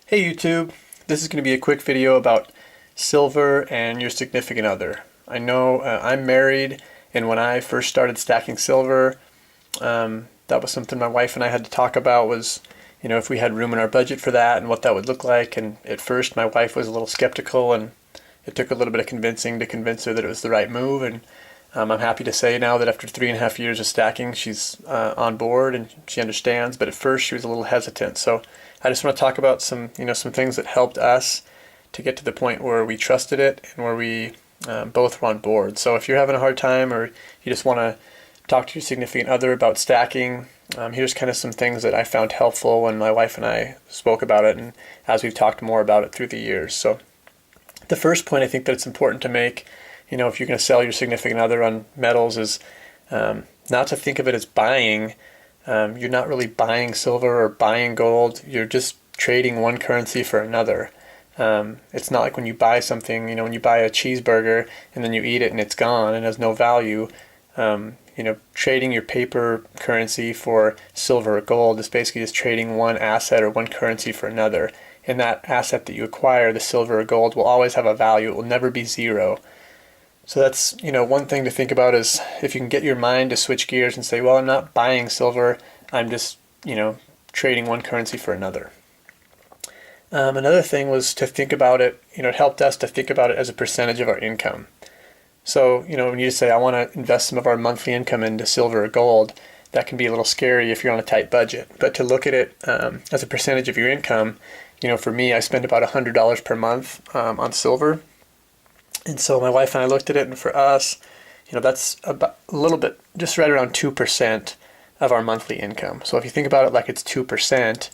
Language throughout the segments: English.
Hey YouTube, this is going to be a quick video about silver and your significant other. I know I'm married, and when I first started stacking silver, that was something my wife and I had to talk about was, if we had room in our budget for that and what that would look like. And at first my wife was a little skeptical, and it took a little bit of convincing to convince her that it was the right move. And I'm happy to say now that after 3.5 years of stacking, she's on board and she understands. But at first she was a little hesitant. So I just want to talk about some things that helped us to get to the point where we trusted it and where we both were on board. So if you're having a hard time or you just want to talk to your significant other about stacking, here's kind of some things that I found helpful when my wife and I spoke about it, and as we've talked more about it through the years. So the first point I think that it's important to make, if you're going to sell your significant other on metals, is not to think of it as buying. You're not really buying silver or buying gold. You're just trading one currency for another. It's not like when you buy something, when you buy a cheeseburger and then you eat it and it's gone and has no value. Trading your paper currency for silver or gold is basically just trading one asset or one currency for another. And that asset that you acquire, the silver or gold, will always have a value. It will never be zero. So that's, one thing to think about is if you can get your mind to switch gears and say, well, I'm not buying silver, I'm just, trading one currency for another. Another thing was to think about it, it helped us to think about it as a percentage of our income. So, when you say, I want to invest some of our monthly income into silver or gold, that can be a little scary if you're on a tight budget. But to look at it as a percentage of your income, for me, I spend about $100 per month on silver. And so my wife and I looked at it, and for us, that's about a little bit, just right around 2% of our monthly income. So if you think about it like it's 2%,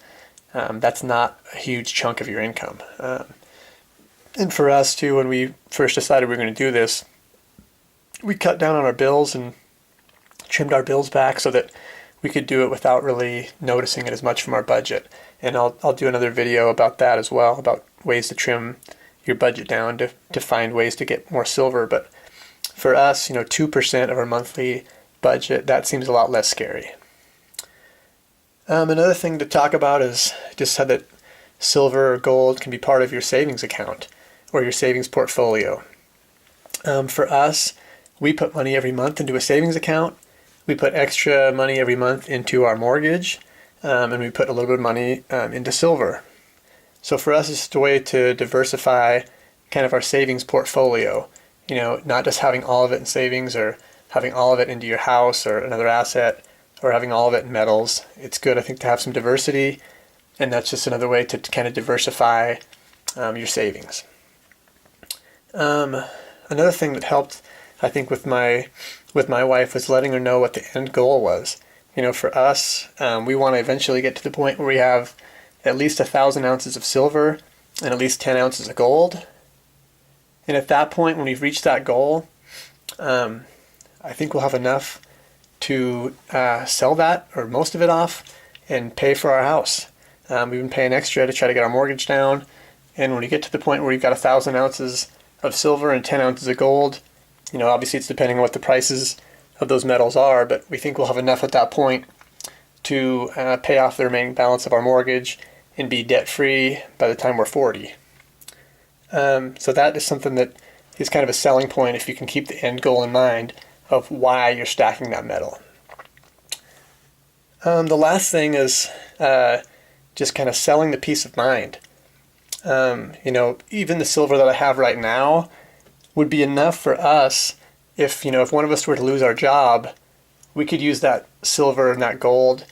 that's not a huge chunk of your income. And for us too, when we first decided we were going to do this, we cut down on our bills and trimmed our bills back so that we could do it without really noticing it as much from our budget. And I'll do another video about that as well, about ways to trim your budget down to find ways to get more silver. But for us, 2% of our monthly budget, that seems a lot less scary. Another thing to talk about is just how that silver or gold can be part of your savings account or your savings portfolio. For us, we put money every month into a savings account. We put extra money every month into our mortgage, and we put a little bit of money into silver. So for us, it's just a way to diversify kind of our savings portfolio. Not just having all of it in savings or having all of it into your house or another asset or having all of it in metals. It's good, I think, to have some diversity, and that's just another way to kind of diversify your savings. Another thing that helped, I think, with my wife was letting her know what the end goal was. For us, we want to eventually get to the point where we have at least 1,000 ounces of silver and at least 10 ounces of gold. And at that point, when we've reached that goal, I think we'll have enough to sell that or most of it off and pay for our house. We've been paying extra to try to get our mortgage down. And when we get to the point where we've got 1,000 ounces of silver and 10 ounces of gold, obviously it's depending on what the prices of those metals are, but we think we'll have enough at that point to pay off the remaining balance of our mortgage and be debt-free by the time we're 40. So that is something that is kind of a selling point if you can keep the end goal in mind of why you're stacking that metal. The last thing is just kind of selling the peace of mind. Even the silver that I have right now would be enough for us if one of us were to lose our job, we could use that silver and that gold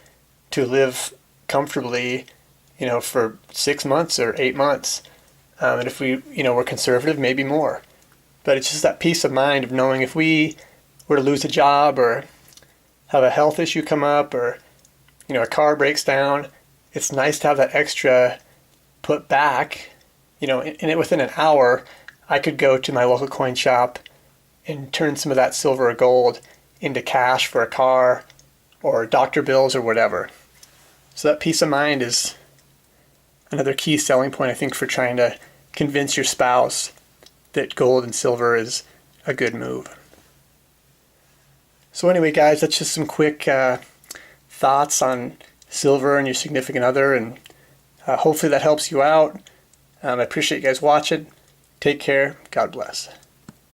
to live comfortably, for 6 months or 8 months. And if we, we're conservative, maybe more. But it's just that peace of mind of knowing if we were to lose a job or have a health issue come up or, a car breaks down, it's nice to have that extra put back. Within an hour, I could go to my local coin shop and turn some of that silver or gold into cash for a car or doctor bills or whatever. So that peace of mind is another key selling point, I think, for trying to convince your spouse that gold and silver is a good move. So anyway, guys, that's just some quick thoughts on silver and your significant other, and Hopefully that helps you out. I appreciate you guys watching. Take care. God bless.